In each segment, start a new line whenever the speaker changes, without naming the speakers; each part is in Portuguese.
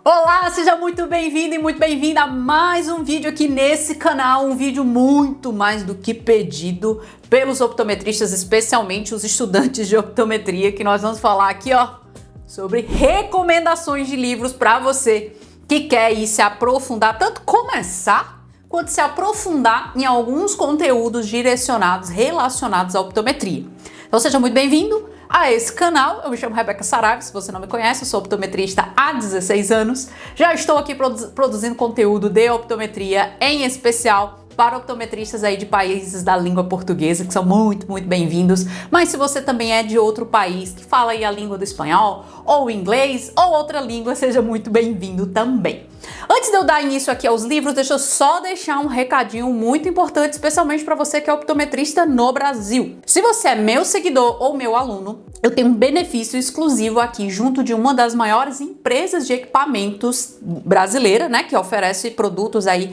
Olá, seja muito bem-vindo e muito bem-vinda a mais um vídeo aqui nesse canal, um vídeo muito mais do que pedido pelos optometristas, especialmente os estudantes de optometria, que nós vamos falar aqui, ó, sobre recomendações de livros para você que quer ir se aprofundar, tanto começar quanto se aprofundar em alguns conteúdos direcionados, relacionados à optometria. Então seja muito bem-vindo a esse canal. Eu me chamo Rebeca Saraiva, se você não me conhece, eu sou optometrista há 16 anos. Já estou aqui produzindo conteúdo de optometria, em especial para optometristas aí de países da língua portuguesa, que são muito bem-vindos. Mas se você também é de outro país, que fala aí a língua do espanhol, ou inglês, ou outra língua, seja muito bem-vindo também. Antes de eu dar início aqui aos livros, deixa eu só deixar um recadinho muito importante, especialmente para você que é optometrista no Brasil. Se você é meu seguidor ou meu aluno, eu tenho um benefício exclusivo aqui junto de uma das maiores empresas de equipamentos brasileira, né, que oferece produtos aí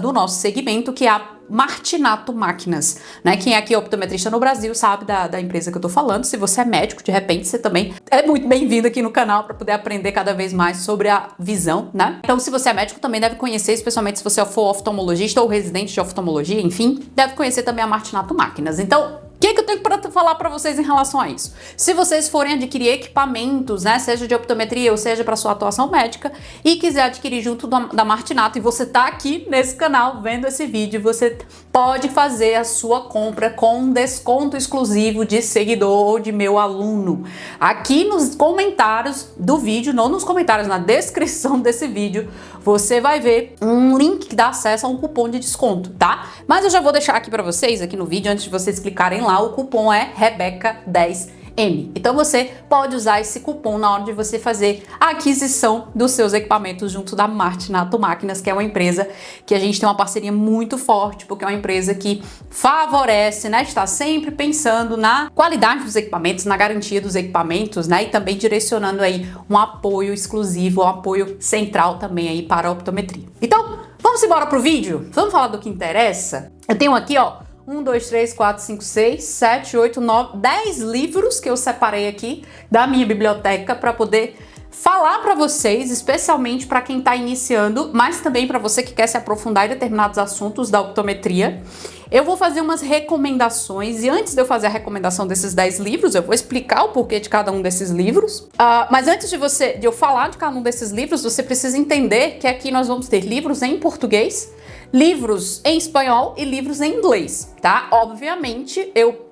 do nosso segmento, que é a Martinato Máquinas, né? Quem é aqui optometrista no Brasil sabe da empresa que eu tô falando. Se você é médico, de repente, você também é muito bem-vindo aqui no canal para poder aprender cada vez mais sobre a visão, né? Então, se você é médico, também deve conhecer, especialmente se você for oftalmologista ou residente de oftalmologia, enfim, deve conhecer também a Martinato Máquinas. Então, o que eu tenho para falar para vocês em relação a isso? Se vocês forem adquirir equipamentos, né, seja de optometria ou seja para sua atuação médica, e quiser adquirir junto da Martinato, e você tá aqui nesse canal vendo esse vídeo, você pode fazer a sua compra com um desconto exclusivo de seguidor ou de meu aluno. Aqui nos comentários do vídeo, não nos comentários, na descrição desse vídeo, você vai ver um link que dá acesso a um cupom de desconto, tá? Mas eu já vou deixar aqui para vocês, aqui no vídeo, antes de vocês clicarem lá, o cupom é Rebeca10M. Então você pode usar esse cupom na hora de você fazer a aquisição dos seus equipamentos junto da Martinato Máquinas, que é uma empresa que a gente tem uma parceria muito forte, porque é uma empresa que favorece, né, está sempre pensando na qualidade dos equipamentos, na garantia dos equipamentos, né, e também direcionando aí um apoio exclusivo, um apoio central também aí para a optometria. Então, vamos embora pro vídeo? Vamos falar do que interessa? Eu tenho aqui, ó, 1, 2, 3, 4, 5, 6, 7, 8, 9, 10 livros que eu separei aqui da minha biblioteca para poder falar para vocês, especialmente para quem está iniciando, mas também para você que quer se aprofundar em determinados assuntos da optometria. Eu vou fazer umas recomendações e antes de eu fazer a recomendação desses 10 livros, eu vou explicar o porquê de cada um desses livros. Mas antes de eu falar de cada um desses livros, você precisa entender que aqui nós vamos ter livros em português, livros em espanhol e livros em inglês, tá? Obviamente, eu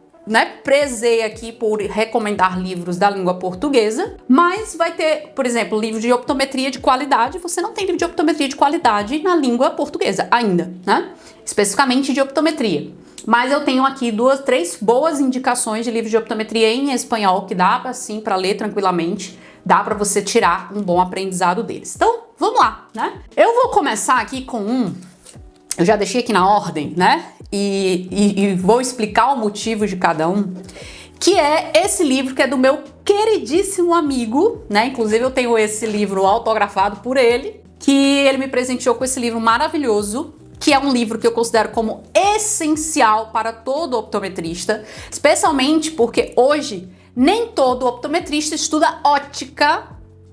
prezei aqui por recomendar livros da língua portuguesa, mas vai ter, por exemplo, livro de optometria de qualidade. Você não tem livro de optometria de qualidade na língua portuguesa ainda, né? Especificamente de optometria. Mas eu tenho aqui 2, 3 boas indicações de livros de optometria em espanhol que dá assim para ler tranquilamente, dá para você tirar um bom aprendizado deles. Então, vamos lá, né? Eu vou começar aqui com eu já deixei aqui na ordem, né? E vou explicar o motivo de cada um, que é esse livro que é do meu queridíssimo amigo, né? Inclusive eu tenho esse livro autografado por ele, que ele me presenteou com esse livro maravilhoso, que é um livro que eu considero como essencial para todo optometrista, especialmente porque hoje nem todo optometrista estuda ótica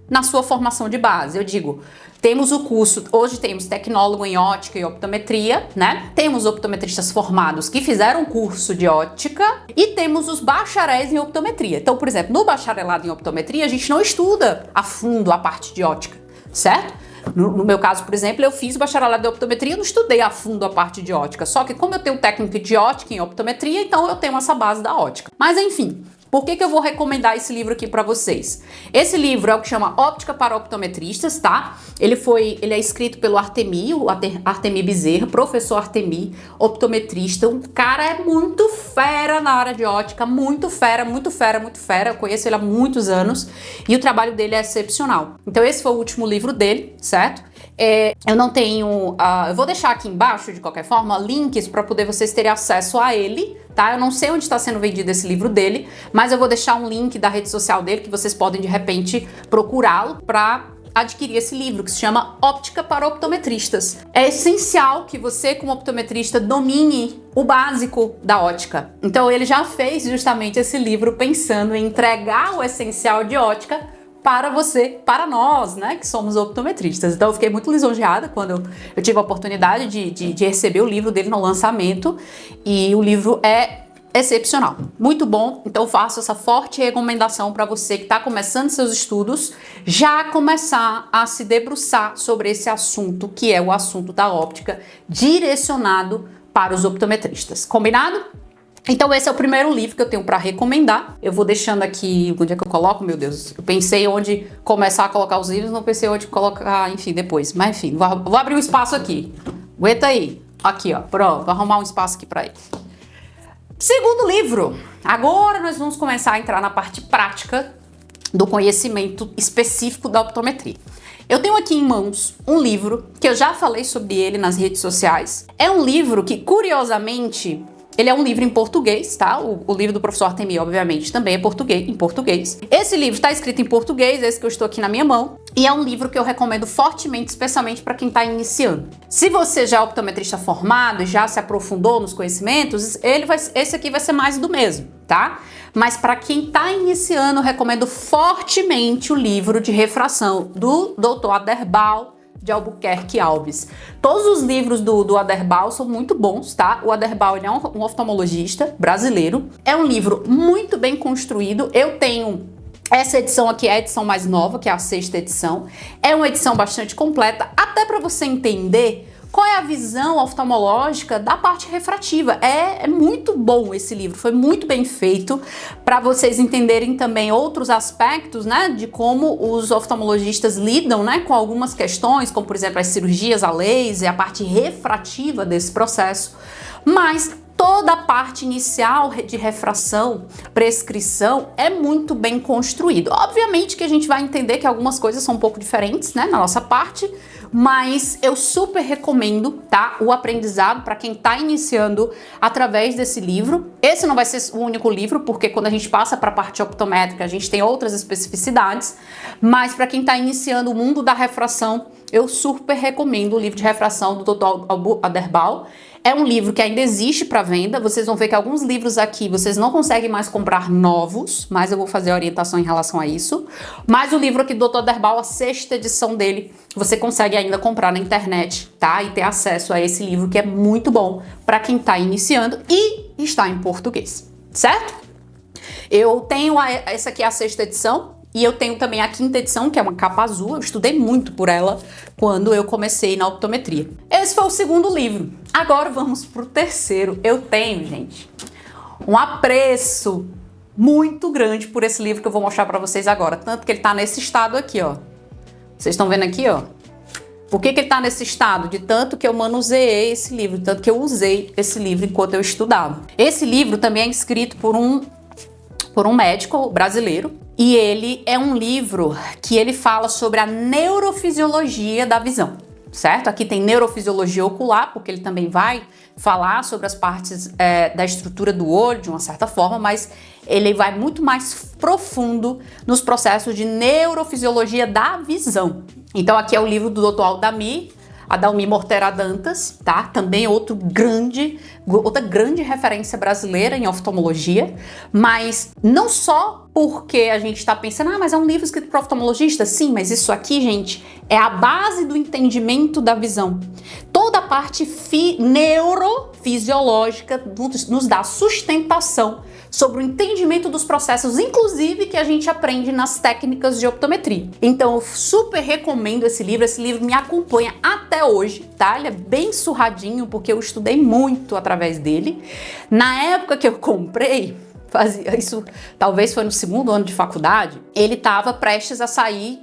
na sua formação de base. Eu digo, temos o curso, hoje temos tecnólogo em ótica e optometria, né? Temos optometristas formados que fizeram curso de ótica e temos os bacharéis em optometria. Então, por exemplo, no bacharelado em optometria, a gente não estuda a fundo a parte de ótica, certo? No meu caso, por exemplo, eu fiz bacharelado em optometria, não estudei a fundo a parte de ótica. Só que como eu tenho técnica de ótica em optometria, então eu tenho essa base da ótica. Mas enfim, por que eu vou recomendar esse livro aqui para vocês? Esse livro é o que chama Óptica para Optometristas, tá? Ele é escrito pelo Artemi, o Artemi Bezerra, professor Artemi, optometrista. Um cara é muito fera na área de ótica, muito fera. Eu conheço ele há muitos anos e o trabalho dele é excepcional. Então esse foi o último livro dele, certo? Eu não tenho... eu vou deixar aqui embaixo, de qualquer forma, links para poder vocês terem acesso a ele, tá? Eu não sei onde está sendo vendido esse livro dele, mas eu vou deixar um link da rede social dele que vocês podem, de repente, procurá-lo para adquirir esse livro, que se chama Óptica para Optometristas. É essencial que você, como optometrista, domine o básico da ótica. Então, ele já fez justamente esse livro pensando em entregar o essencial de ótica para você, para nós, né, que somos optometristas. Então eu fiquei muito lisonjeada quando eu tive a oportunidade de receber o livro dele no lançamento, e o livro é excepcional, muito bom. Então faço essa forte recomendação para você que está começando seus estudos, já começar a se debruçar sobre esse assunto, que é o assunto da óptica, direcionado para os optometristas. Combinado? Então esse é o primeiro livro que eu tenho para recomendar. Eu vou deixando aqui, onde é que eu coloco, meu Deus, eu pensei onde começar a colocar os livros, não pensei onde colocar, enfim, depois, mas enfim, vou abrir um espaço aqui, aguenta aí, aqui ó, pronto, vou arrumar um espaço aqui para ele. Segundo livro, agora nós vamos começar a entrar na parte prática do conhecimento específico da optometria. Eu tenho aqui em mãos um livro que eu já falei sobre ele nas redes sociais. É um livro que, curiosamente, ele é um livro em português, tá? O livro do professor Artemir, obviamente, também é em português. Esse livro está escrito em português, esse que eu estou aqui na minha mão, e é um livro que eu recomendo fortemente, especialmente para quem está iniciando. Se você já é optometrista formado e já se aprofundou nos conhecimentos, esse aqui vai ser mais do mesmo, tá? Mas para quem está iniciando, eu recomendo fortemente o livro de refração do Dr. Aderbal de Albuquerque Alves. Todos os livros do Aderbal são muito bons, tá? O Aderbal, ele é um oftalmologista brasileiro. É um livro muito bem construído. Eu tenho essa edição aqui, é a edição mais nova, que é a 6ª edição. É uma edição bastante completa, até para você entender qual é a visão oftalmológica da parte refrativa. É muito bom esse livro, foi muito bem feito para vocês entenderem também outros aspectos, né, de como os oftalmologistas lidam, né, com algumas questões, como por exemplo as cirurgias a laser, a parte refrativa desse processo. Mas toda a parte inicial de refração, prescrição, é muito bem construído. Obviamente que a gente vai entender que algumas coisas são um pouco diferentes, né, na nossa parte, mas eu super recomendo, tá, o aprendizado para quem está iniciando através desse livro. Esse não vai ser o único livro, porque quando a gente passa para a parte optométrica, a gente tem outras especificidades, mas para quem está iniciando o mundo da refração, eu super recomendo o livro de refração do Dr. Aderbal. É um livro que ainda existe para venda. Vocês vão ver que alguns livros aqui vocês não conseguem mais comprar novos, mas eu vou fazer a orientação em relação a isso. Mas o livro aqui do Dr. Aderbal, a 6ª edição dele, você consegue ainda comprar na internet, tá? E ter acesso a esse livro que é muito bom para quem está iniciando e está em português, certo? Eu tenho essa aqui é a 6ª edição. E eu tenho também a 5ª edição, que é uma capa azul. Eu estudei muito por ela quando eu comecei na optometria. Esse foi o segundo livro. Agora vamos pro terceiro. Eu tenho, gente, um apreço muito grande por esse livro que eu vou mostrar pra vocês agora. Tanto que ele tá nesse estado aqui, ó. Vocês estão vendo aqui, ó? Por que ele tá nesse estado? De tanto que eu manuseei esse livro, de tanto que eu usei esse livro enquanto eu estudava. Esse livro também é escrito por um médico brasileiro. E ele é um livro que ele fala sobre a neurofisiologia da visão, certo? Aqui tem neurofisiologia ocular, porque ele também vai falar sobre as partes da estrutura do olho, de uma certa forma, mas ele vai muito mais profundo nos processos de neurofisiologia da visão. Então aqui é o livro do Dr. Adalmir Mortera Dantas, tá? Também outra grande referência brasileira em oftalmologia, mas não só porque a gente está pensando, mas é um livro escrito para oftalmologista? Sim, mas isso aqui, gente, é a base do entendimento da visão. Toda a parte neurofisiológica nos dá sustentação sobre o entendimento dos processos, inclusive que a gente aprende nas técnicas de optometria. Então eu super recomendo esse livro me acompanha até hoje, tá? Ele é bem surradinho porque eu estudei muito através dele. Na época que eu comprei, isso talvez foi no 2º ano de faculdade, ele estava prestes a sair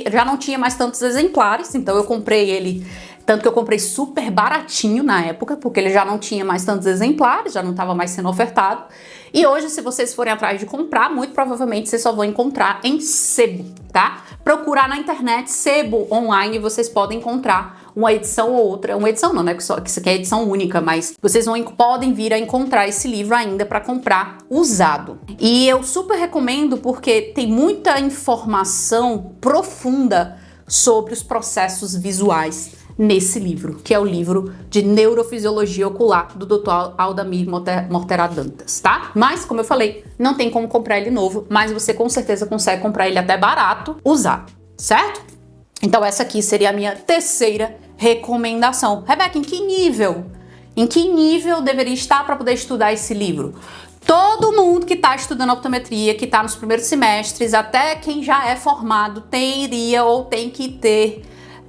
já não tinha mais tantos exemplares, então eu comprei ele. Tanto que eu comprei super baratinho na época, porque ele já não tinha mais tantos exemplares, já não estava mais sendo ofertado. E hoje, se vocês forem atrás de comprar, muito provavelmente vocês só vão encontrar em sebo, tá? Procurar na internet, sebo online, vocês podem encontrar uma edição ou outra. Uma edição não, né? Que isso aqui é edição única, mas vocês podem vir a encontrar esse livro ainda para comprar usado. E eu super recomendo porque tem muita informação profunda sobre os processos visuais nesse livro, que é o livro de Neurofisiologia Ocular do Dr. Aldamir Mortera Dantas, tá? Mas, como eu falei, não tem como comprar ele novo, mas você com certeza consegue comprar ele até barato, usar, certo? Então essa aqui seria a minha terceira recomendação. Rebeca, em que nível? Em que nível deveria estar para poder estudar esse livro? Todo mundo que está estudando optometria, que está nos primeiros semestres, até quem já é formado, teria que ter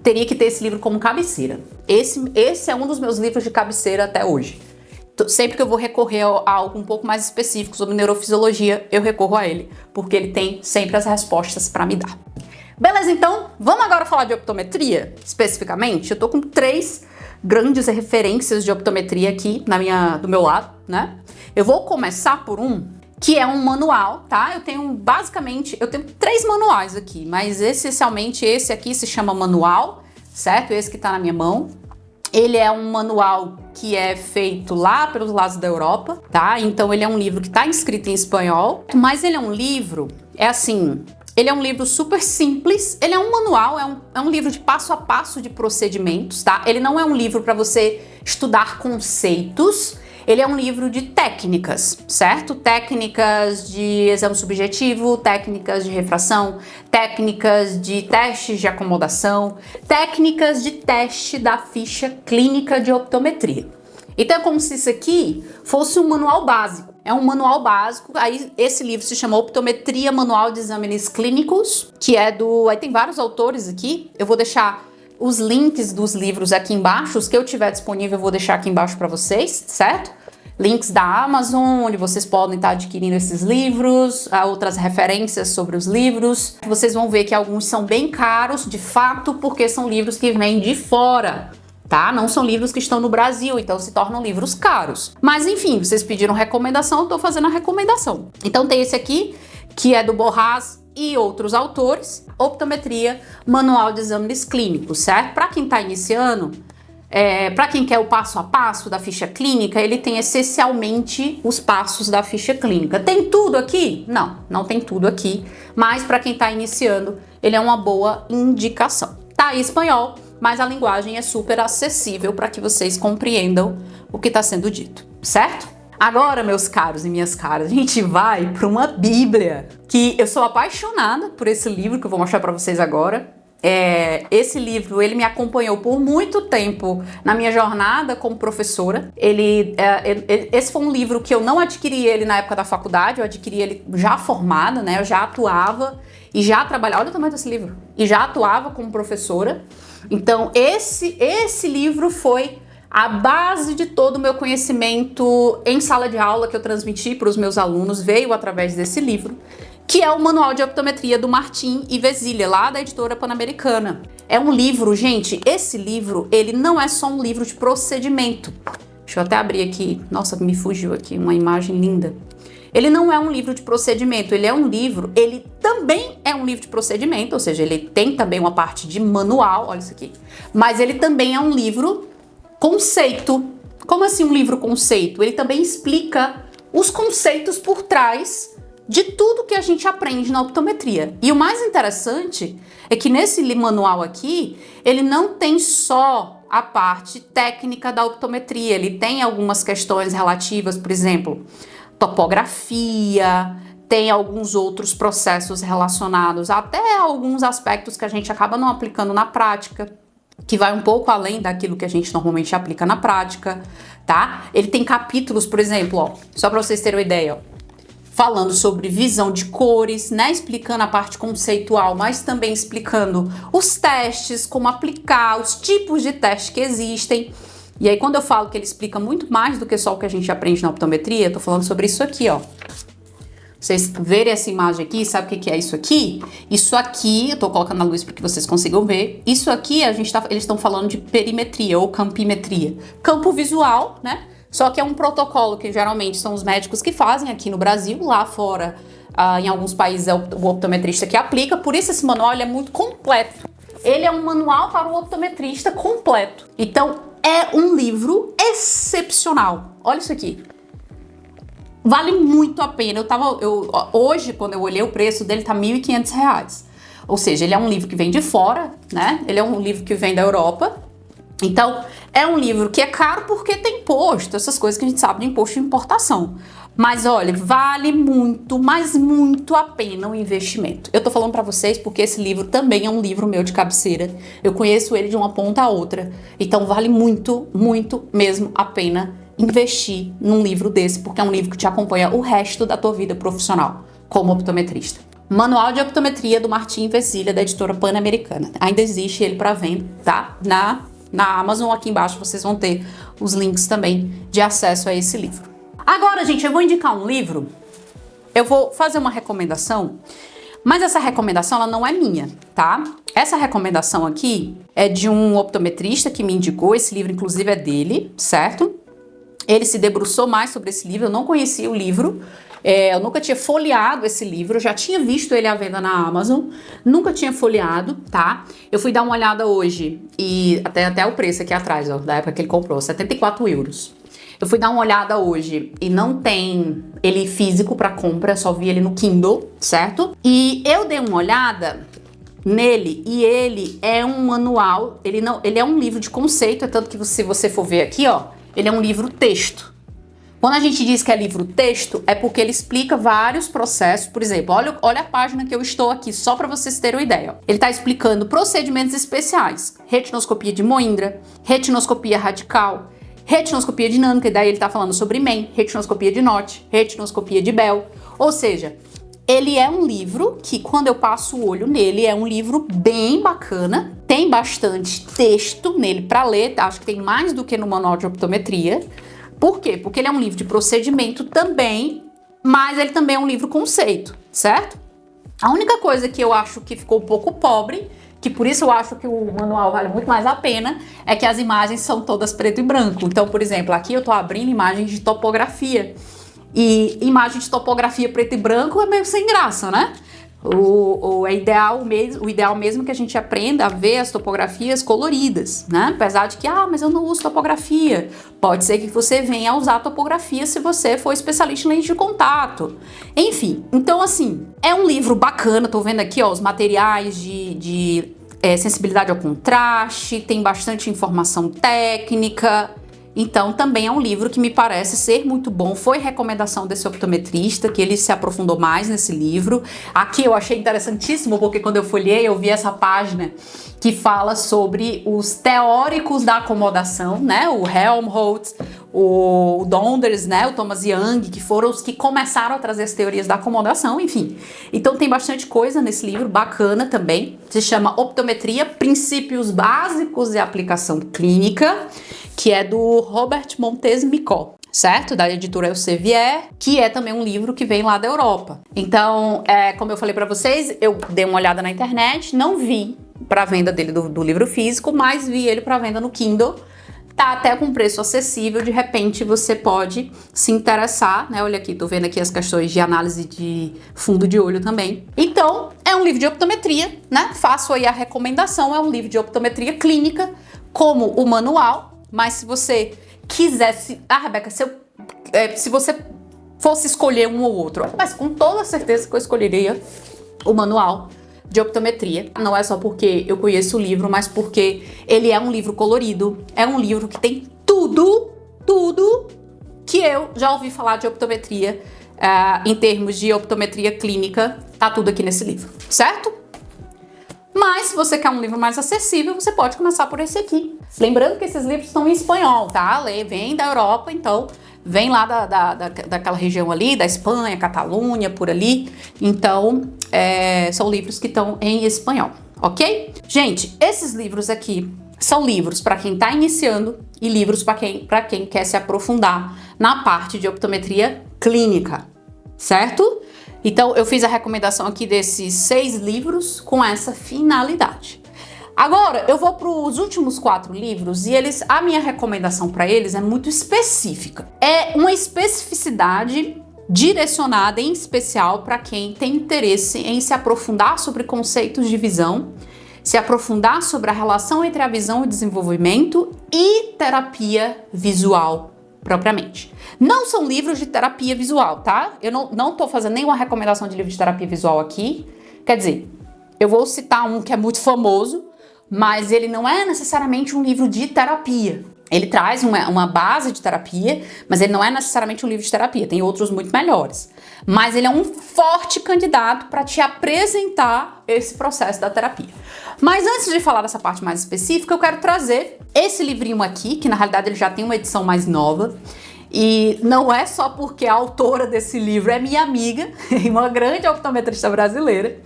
esse livro como cabeceira. Esse é um dos meus livros de cabeceira até hoje. Sempre que eu vou recorrer a algo um pouco mais específico sobre neurofisiologia, eu recorro a ele, porque ele tem sempre as respostas para me dar. Beleza, então, vamos agora falar de optometria, especificamente. Eu tô com 3 grandes referências de optometria aqui do meu lado, né? Eu vou começar por um que é um manual, tá? Eu tenho 3 manuais aqui, mas essencialmente esse aqui se chama manual, certo? Esse que tá na minha mão. Ele é um manual que é feito lá pelos lados da Europa, tá? Então ele é um livro que tá escrito em espanhol, mas ele é um livro, ele é um livro super simples, ele é um manual, é um livro de passo a passo de procedimentos, tá? Ele não é um livro para você estudar conceitos, ele é um livro de técnicas, certo? Técnicas de exame subjetivo, técnicas de refração, técnicas de testes de acomodação, técnicas de teste da ficha clínica de optometria. Então é como se isso aqui fosse um manual básico. É um manual básico, aí esse livro se chama Optometria Manual de Exames Clínicos, que é aí tem vários autores aqui, eu vou deixar os links dos livros aqui embaixo, os que eu tiver disponível eu vou deixar aqui embaixo para vocês, certo? Links da Amazon, onde vocês podem estar adquirindo esses livros, outras referências sobre os livros. Vocês vão ver que alguns são bem caros, de fato, porque são livros que vêm de fora, tá? Não são livros que estão no Brasil, então se tornam livros caros. Mas enfim, vocês pediram recomendação, eu tô fazendo a recomendação. Então tem esse aqui, que é do Borrás e outros autores, Optometria, Manual de Exames Clínicos, certo? Para quem tá iniciando, para quem quer o passo a passo da ficha clínica, ele tem essencialmente os passos da ficha clínica. Tem tudo aqui? Não, não tem tudo aqui, mas para quem tá iniciando, ele é uma boa indicação. Tá em espanhol, mas a linguagem é super acessível para que vocês compreendam o que está sendo dito, certo? Agora, meus caros e minhas caras, a gente vai para uma Bíblia, que eu sou apaixonada por esse livro que eu vou mostrar para vocês agora. Esse livro, ele me acompanhou por muito tempo na minha jornada como professora. Esse foi um livro que eu não adquiri ele na época da faculdade, eu adquiri ele já formada, né? Eu já atuava e já trabalhava, olha o tamanho desse livro, e já atuava como professora. Então esse livro foi a base de todo o meu conhecimento em sala de aula que eu transmiti para os meus alunos, veio através desse livro, que é o Manual de Optometria do Martim e Vesilha, lá da editora Pan-Americana. É um livro, gente, esse livro, ele não é só um livro de procedimento. Deixa eu até abrir aqui, nossa, me fugiu aqui uma imagem linda. Ele não é um livro de procedimento, ele também é um livro de procedimento, ou seja, ele tem também uma parte de manual, olha isso aqui, mas ele também é um livro conceito. Como assim um livro conceito? Ele também explica os conceitos por trás de tudo que a gente aprende na optometria. E o mais interessante é que nesse manual aqui, ele não tem só a parte técnica da optometria, ele tem algumas questões relativas, por exemplo, topografia, tem alguns outros processos relacionados até alguns aspectos que a gente acaba não aplicando na prática, que vai um pouco além daquilo que a gente normalmente aplica na prática, tá? Ele tem capítulos, por exemplo, ó, só para vocês terem uma ideia, ó, falando sobre visão de cores, né? Explicando a parte conceitual, mas também explicando os testes, como aplicar, os tipos de teste que existem. E aí, quando eu falo que ele explica muito mais do que só o que a gente aprende na optometria, eu tô falando sobre isso aqui, ó. Vocês verem essa imagem aqui, sabe o que é isso aqui? Isso aqui, eu tô colocando na luz para que vocês consigam ver. Isso aqui, eles estão falando de perimetria ou campimetria. Campo visual, né? Só que é um protocolo que geralmente são os médicos que fazem aqui no Brasil, lá fora, em alguns países é o optometrista que aplica, por isso esse manual ele é muito completo. Ele é um manual para o optometrista completo. Então, é um livro excepcional. Olha isso aqui. Vale muito a pena. Hoje, quando eu olhei o preço dele, tá R$ 1.500. Ou seja, ele é um livro que vem de fora, né? Ele é um livro que vem da Europa. Então, é um livro que é caro porque tem imposto, essas coisas que a gente sabe de imposto de importação. Mas olha, vale muito, mas muito a pena o investimento. Eu tô falando pra vocês porque esse livro também é um livro meu de cabeceira. Eu conheço ele de uma ponta a outra. Então vale muito, muito mesmo a pena investir num livro desse, porque é um livro que te acompanha o resto da tua vida profissional como optometrista. Manual de Optometria do Martim Vesilha, da editora Pan-Americana. Ainda existe ele para venda, tá? Na Amazon, aqui embaixo, vocês vão ter os links também de acesso a esse livro. Agora, gente, eu vou indicar um livro, eu vou fazer uma recomendação, mas essa recomendação ela não é minha, tá? Essa recomendação aqui é de um optometrista que me indicou, esse livro inclusive é dele, certo? Ele se debruçou mais sobre esse livro, eu não conhecia o livro, eu nunca tinha folheado esse livro, eu já tinha visto ele à venda na Amazon, nunca tinha folheado, tá? Eu fui dar uma olhada hoje, e até o preço aqui atrás, ó, da época que ele comprou, 74 euros. Eu fui dar uma olhada hoje e não tem ele físico para compra, só vi ele no Kindle, certo? E eu dei uma olhada nele e ele é um manual, ele é um livro de conceito, é tanto que se você for ver aqui, ó, ele é um livro texto. Quando a gente diz que é livro texto, é porque ele explica vários processos. Por exemplo, olha a página que eu estou aqui, só para vocês terem uma ideia. Ele está explicando procedimentos especiais, retinoscopia de Moindra, retinoscopia radical, retinoscopia dinâmica, e daí ele está falando sobre MEM, retinoscopia de Notch, retinoscopia de Bell. Ou seja, ele é um livro que, quando eu passo o olho nele, é um livro bem bacana. Tem bastante texto nele para ler, acho que tem mais do que no manual de optometria. Por quê? Porque ele é um livro de procedimento também, mas ele também é um livro conceito, certo? A única coisa que eu acho que ficou um pouco pobre, que por isso eu acho que o manual vale muito mais a pena, é que as imagens são todas preto e branco. Então, por exemplo, aqui eu tô abrindo imagens de topografia. E imagem de topografia preto e branco é meio sem graça, né? O ideal mesmo que a gente aprenda a ver as topografias coloridas, né? Apesar de que, mas eu não uso topografia. Pode ser que você venha a usar topografia se você for especialista em lente de contato. Enfim, então assim, é um livro bacana, tô vendo aqui, ó, os materiais de sensibilidade ao contraste, tem bastante informação técnica. Então, também é um livro que me parece ser muito bom. Foi recomendação desse optometrista, que ele se aprofundou mais nesse livro. Aqui eu achei interessantíssimo, porque quando eu folhei, eu vi essa página que fala sobre os teóricos da acomodação, né? O Helmholtz, o Donders, né? O Thomas Young, que foram os que começaram a trazer as teorias da acomodação, enfim. Então tem bastante coisa nesse livro, bacana também. Se chama Optometria, Princípios Básicos e Aplicação Clínica, que é do Robert Montes-Micot, certo? Da editora Elsevier, que é também um livro que vem lá da Europa. Então, como eu falei para vocês, eu dei uma olhada na internet, não vi para venda dele do livro físico, mas vi ele para venda no Kindle. Tá até com preço acessível, de repente você pode se interessar, né? Olha aqui, tô vendo aqui as questões de análise de fundo de olho também. Então, é um livro de optometria, né? Faço aí a recomendação, é um livro de optometria clínica, como o manual. Mas se você quisesse... Rebeca, se você fosse escolher um ou outro, mas com toda certeza que eu escolheria o manual de optometria. Não é só porque eu conheço o livro, mas porque ele é um livro colorido, é um livro que tem tudo que eu já ouvi falar de optometria, em termos de optometria clínica, tá tudo aqui nesse livro, certo? Mas se você quer um livro mais acessível, você pode começar por esse aqui. Lembrando que esses livros estão em espanhol, tá? Vem da Europa, então vem lá daquela região ali, da Espanha, Catalunha, por ali. Então, são livros que estão em espanhol, ok? Gente, esses livros aqui são livros para quem está iniciando e livros para quem quer se aprofundar na parte de optometria clínica, certo? Então, eu fiz a recomendação aqui desses 6 livros com essa finalidade. Agora, eu vou para os últimos 4 livros e a minha recomendação para eles é muito específica. É uma especificidade direcionada em especial para quem tem interesse em se aprofundar sobre conceitos de visão, se aprofundar sobre a relação entre a visão e o desenvolvimento e terapia visual propriamente. Não são livros de terapia visual, tá? Eu não tô fazendo nenhuma recomendação de livro de terapia visual aqui. Quer dizer, Eu vou citar um que é muito famoso, mas ele não é necessariamente um livro de terapia. Ele traz uma base de terapia, mas ele não é necessariamente um livro de terapia. Tem outros muito melhores. Mas ele é um forte candidato para te apresentar esse processo da terapia. Mas antes de falar dessa parte mais específica, eu quero trazer esse livrinho aqui, que na realidade ele já tem uma edição mais nova. E não é só porque a autora desse livro é minha amiga, uma grande optometrista brasileira,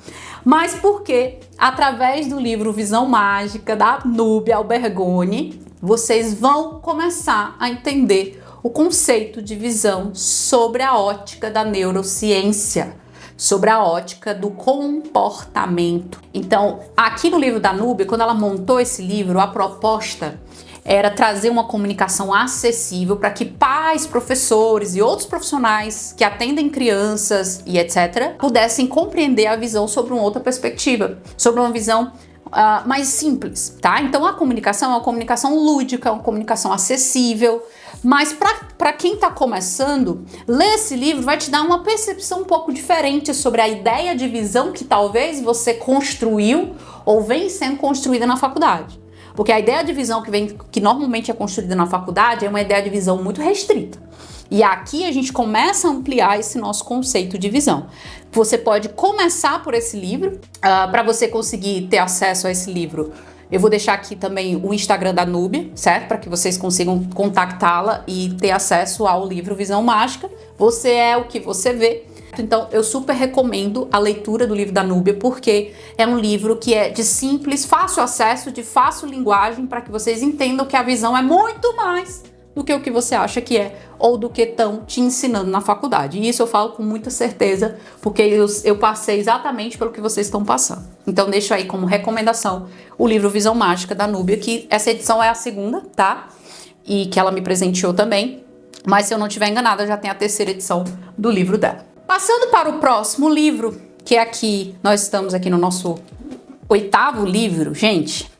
mas porque, através do livro Visão Mágica, da Núbia Albergoni, vocês vão começar a entender o conceito de visão sobre a ótica da neurociência, sobre a ótica do comportamento. Então, aqui no livro da Núbia, quando ela montou esse livro, a proposta era trazer uma comunicação acessível para que pais, professores e outros profissionais que atendem crianças e etc. pudessem compreender a visão sobre uma outra perspectiva, sobre uma visão mais simples, tá? Então a comunicação é uma comunicação lúdica, uma comunicação acessível, mas para quem está começando, ler esse livro vai te dar uma percepção um pouco diferente sobre a ideia de visão que talvez você construiu ou vem sendo construída na faculdade. Porque a ideia de visão que normalmente é construída na faculdade é uma ideia de visão muito restrita. E aqui a gente começa a ampliar esse nosso conceito de visão. Você pode começar por esse livro. Para você conseguir ter acesso a esse livro, eu vou deixar aqui também o Instagram da Núbia, certo? Para que vocês consigam contactá-la e ter acesso ao livro Visão Mágica. Você é o que você vê. Então, eu super recomendo a leitura do livro da Núbia, porque é um livro que é de simples, fácil acesso, de fácil linguagem, para que vocês entendam que a visão é muito mais do que o que você acha que é, ou do que estão te ensinando na faculdade. E isso eu falo com muita certeza, porque eu passei exatamente pelo que vocês estão passando. Então, deixo aí como recomendação o livro Visão Mágica da Núbia, que essa edição é a segunda, tá? E que ela me presenteou também. Mas se eu não estiver enganada, já tem a terceira edição do livro dela. Passando para o próximo livro, que é aqui, nós estamos aqui no nosso 8º livro, gente.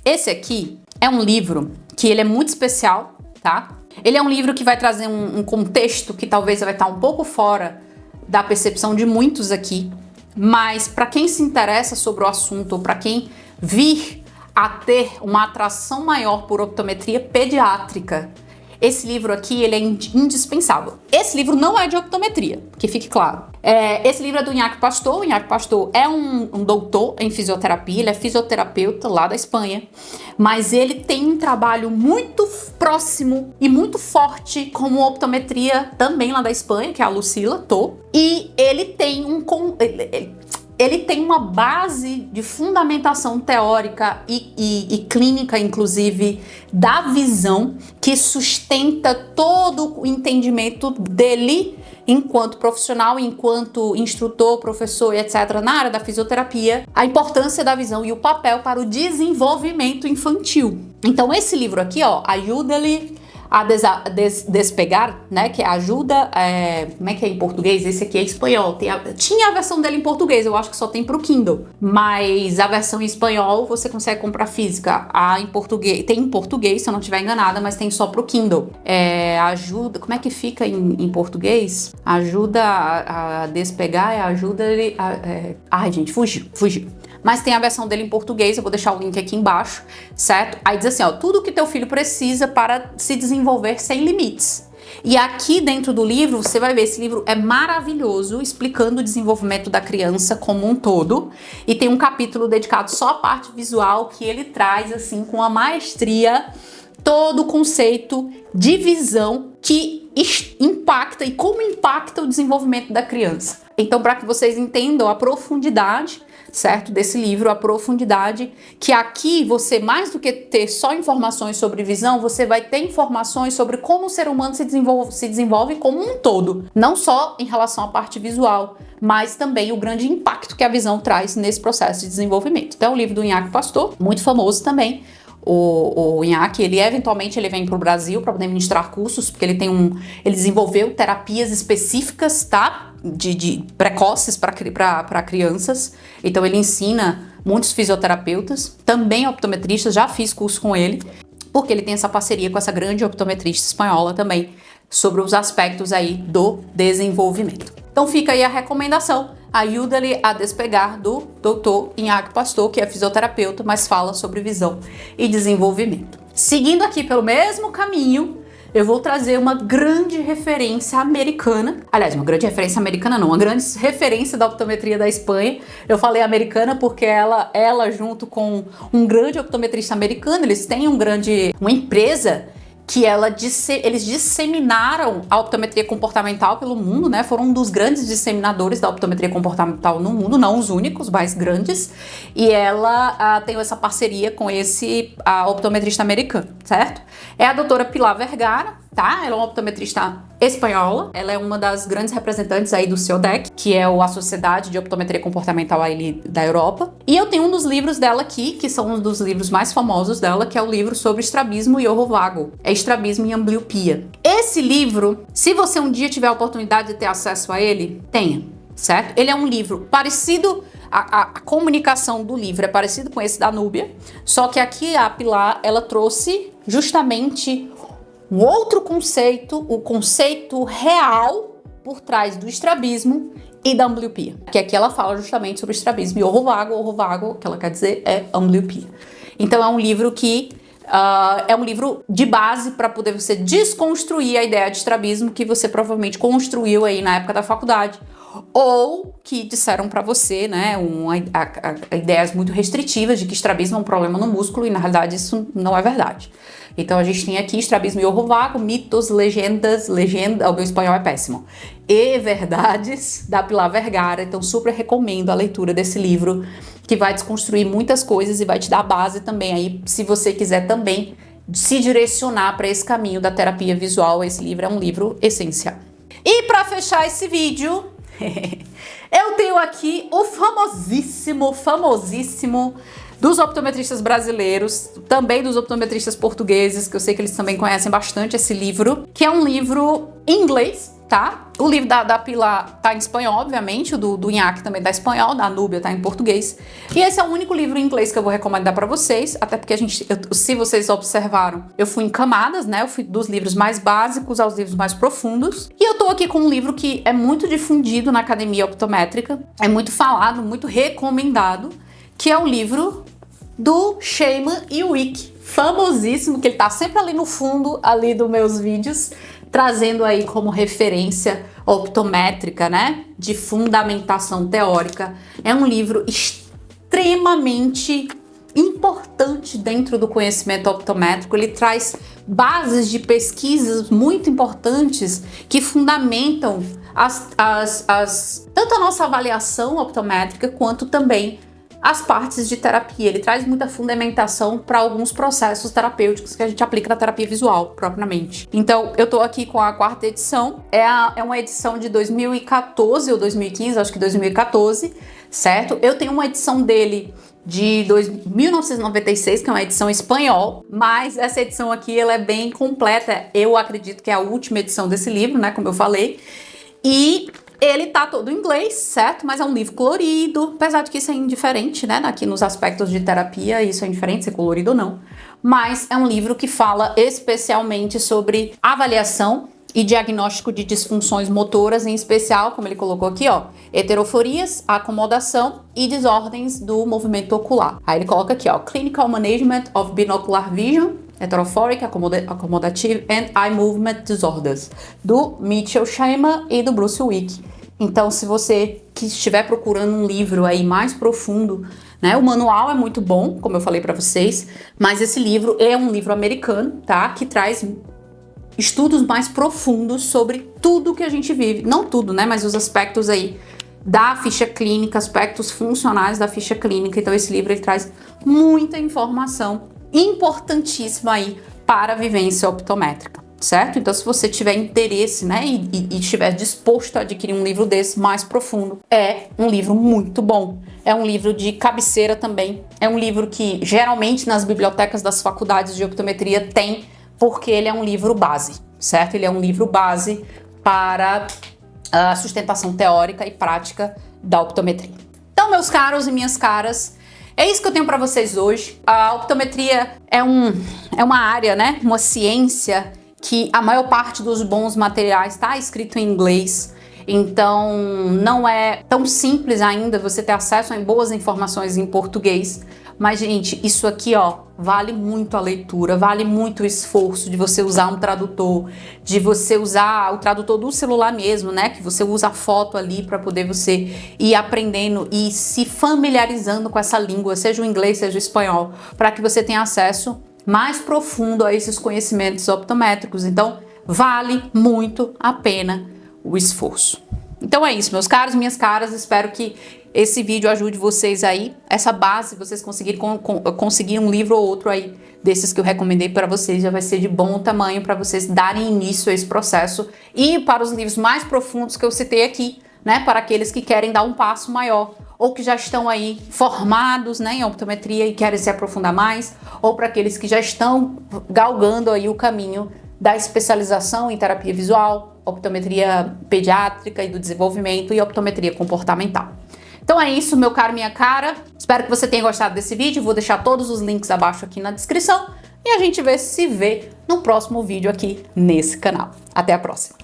Esse aqui é um livro que ele é muito especial, tá? Ele é um livro que vai trazer um contexto que talvez vai estar um pouco fora da percepção de muitos aqui, mas para quem se interessa sobre o assunto, ou para quem vir a ter uma atração maior por optometria pediátrica, esse livro aqui, ele é indispensável. Esse livro não é de optometria, que fique claro. Esse livro é do Iñaki Pastor. O Iñaki Pastor é um doutor em fisioterapia, ele é fisioterapeuta lá da Espanha, mas ele tem um trabalho muito próximo e muito forte com optometria também lá da Espanha, que é a Lucila Tô, e ele tem ele tem uma base de fundamentação teórica e clínica, inclusive, da visão, que sustenta todo o entendimento dele enquanto profissional, enquanto instrutor, professor e etc. na área da fisioterapia, a importância da visão e o papel para o desenvolvimento infantil. Então, esse livro aqui, ó, ajuda-lhe a despegar, né, que ajuda, como é que é em português? Esse aqui é em espanhol, tinha a versão dele em português, eu acho que só tem pro Kindle, mas a versão em espanhol você consegue comprar física, em português, tem em português, se eu não estiver enganada, mas tem só pro Kindle. Ajuda, como é que fica em português? Ajuda a despegar, ajuda ele, ai gente, fugiu. Mas tem a versão dele em português, eu vou deixar o link aqui embaixo, certo? Aí diz assim, ó, tudo que teu filho precisa para se desenvolver sem limites. E aqui dentro do livro, você vai ver, esse livro é maravilhoso, explicando o desenvolvimento da criança como um todo. E tem um capítulo dedicado só à parte visual, que ele traz, assim, com a maestria, todo o conceito de visão que impacta e como impacta o desenvolvimento da criança. Então, para que vocês entendam a profundidade, certo, desse livro, a profundidade, que aqui você, mais do que ter só informações sobre visão, você vai ter informações sobre como o ser humano se desenvolve como um todo, não só em relação à parte visual, mas também o grande impacto que a visão traz nesse processo de desenvolvimento. Então, é um livro do Iñaki Pastor, muito famoso também. O Iñaki, eventualmente ele vem para o Brasil para poder ministrar cursos, porque ele desenvolveu terapias específicas, tá? De precoces para crianças. Então ele ensina muitos fisioterapeutas, também optometristas, já fiz curso com ele, porque ele tem essa parceria com essa grande optometrista espanhola também, sobre os aspectos aí do desenvolvimento. Então fica aí a recomendação Ajuda-lhe a despegar, do Dr. Iñaki Pastor, que é fisioterapeuta, mas fala sobre visão e desenvolvimento. Seguindo aqui pelo mesmo caminho, eu vou trazer uma grande referência americana. Aliás, uma grande referência americana não, uma grande referência da optometria da Espanha. Eu falei americana porque ela junto com um grande optometrista americano, eles têm uma empresa que eles disseminaram a optometria comportamental pelo mundo, né? Foram um dos grandes disseminadores da optometria comportamental no mundo, não os únicos, mas grandes. E ela tem essa parceria com esse optometrista americano, certo? É a doutora Pilar Vergara, tá? Ela é uma optometrista espanhola. Ela é uma das grandes representantes aí do CEODEC, que é a Sociedade de Optometria Comportamental aí da Europa. E eu tenho um dos livros dela aqui, que são um dos livros mais famosos dela, que é o livro sobre estrabismo e ojo vago. É estrabismo e ambliopia. Esse livro, se você um dia tiver a oportunidade de ter acesso a ele, tenha, certo? Ele é um livro parecido, a comunicação do livro é parecido com esse da Núbia, só que aqui a Pilar, ela trouxe justamente um outro conceito, o conceito real por trás do estrabismo e da ambliopia. Que aqui ela fala justamente sobre estrabismo e ojo vago, o que ela quer dizer é ambliopia. Então é um livro que é um livro de base para poder você desconstruir a ideia de estrabismo que você provavelmente construiu aí na época da faculdade, ou que disseram para você, né, ideias muito restritivas de que estrabismo é um problema no músculo, e na realidade isso não é verdade. Então a gente tem aqui estrabismo e ojo vago, mitos, legendas, o meu espanhol é péssimo, e verdades, da Pilar Vergara. Então super recomendo a leitura desse livro, que vai desconstruir muitas coisas e vai te dar base também aí, se você quiser também se direcionar para esse caminho da terapia visual. Esse livro é um livro essencial. E para fechar esse vídeo, eu tenho aqui o famosíssimo dos optometristas brasileiros, também dos optometristas portugueses, que eu sei que eles também conhecem bastante esse livro, que é um livro em inglês, tá? O livro da Pilar tá em espanhol, obviamente, o do Iñaki também tá em espanhol, da Núbia tá em português. E esse é o único livro em inglês que eu vou recomendar para vocês, até porque se vocês observaram, eu fui em camadas, né? Eu fui dos livros mais básicos aos livros mais profundos. E eu tô aqui com um livro que é muito difundido na academia optométrica, é muito falado, muito recomendado, que é o livro do Shaiman Iwick, famosíssimo, que ele tá sempre ali no fundo ali dos meus vídeos, trazendo aí como referência optométrica, né, de fundamentação teórica. É um livro extremamente importante dentro do conhecimento optométrico. Ele traz bases de pesquisas muito importantes que fundamentam tanto a nossa avaliação optométrica quanto também as partes de terapia. Ele traz muita fundamentação para alguns processos terapêuticos que a gente aplica na terapia visual, propriamente. Então, eu tô aqui com a 4ª edição. É uma edição de 2014 ou 2015, acho que 2014, certo? Eu tenho uma edição dele de 1996, que é uma edição espanhol, mas essa edição aqui, ela é bem completa. Eu acredito que é a última edição desse livro, né, como eu falei. E ele tá todo em inglês, certo? Mas é um livro colorido, apesar de que isso é indiferente, né? Aqui nos aspectos de terapia, isso é indiferente, ser colorido ou não. Mas é um livro que fala especialmente sobre avaliação e diagnóstico de disfunções motoras, em especial, como ele colocou aqui, ó, heteroforias, acomodação e desordens do movimento ocular. Aí ele coloca aqui, ó, Clinical Management of Binocular Vision, Heterophoric, Accommodative and Eye Movement Disorders, do Mitchell Shaiman e do Bruce Wick. Então, se você que estiver procurando um livro aí mais profundo, né, o manual é muito bom, como eu falei para vocês, mas esse livro é um livro americano, tá, que traz estudos mais profundos sobre tudo que a gente vive, não tudo, né, mas os aspectos aí da ficha clínica, aspectos funcionais da ficha clínica. Então, esse livro ele traz muita informação importantíssima aí para a vivência optométrica, certo? Então, se você tiver interesse, né, e estiver disposto a adquirir um livro desse mais profundo, é um livro muito bom. É um livro de cabeceira também. É um livro que geralmente nas bibliotecas das faculdades de optometria tem, porque ele é um livro base, certo? Ele é um livro base para a sustentação teórica e prática da optometria. Então, meus caros e minhas caras, é isso que eu tenho para vocês hoje. A optometria é uma área, né? Uma ciência que a maior parte dos bons materiais está escrito em inglês. Então não é tão simples ainda você ter acesso a boas informações em português. Mas, gente, isso aqui, ó, vale muito a leitura, vale muito o esforço de você usar um tradutor, de você usar o tradutor do celular mesmo, né? Que você usa a foto ali para poder você ir aprendendo e se familiarizando com essa língua, seja o inglês, seja o espanhol, para que você tenha acesso mais profundo a esses conhecimentos optométricos. Então, vale muito a pena o esforço. Então é isso, meus caros, minhas caras, espero que esse vídeo ajude vocês aí, essa base, vocês conseguir um livro ou outro aí desses que eu recomendei para vocês, já vai ser de bom tamanho para vocês darem início a esse processo e para os livros mais profundos que eu citei aqui, né, para aqueles que querem dar um passo maior ou que já estão aí formados, né, em optometria e querem se aprofundar mais, ou para aqueles que já estão galgando aí o caminho da especialização em terapia visual, optometria pediátrica e do desenvolvimento e optometria comportamental. Então é isso, meu caro, minha cara. Espero que você tenha gostado desse vídeo. Vou deixar todos os links abaixo aqui na descrição e a gente se vê no próximo vídeo aqui nesse canal. Até a próxima!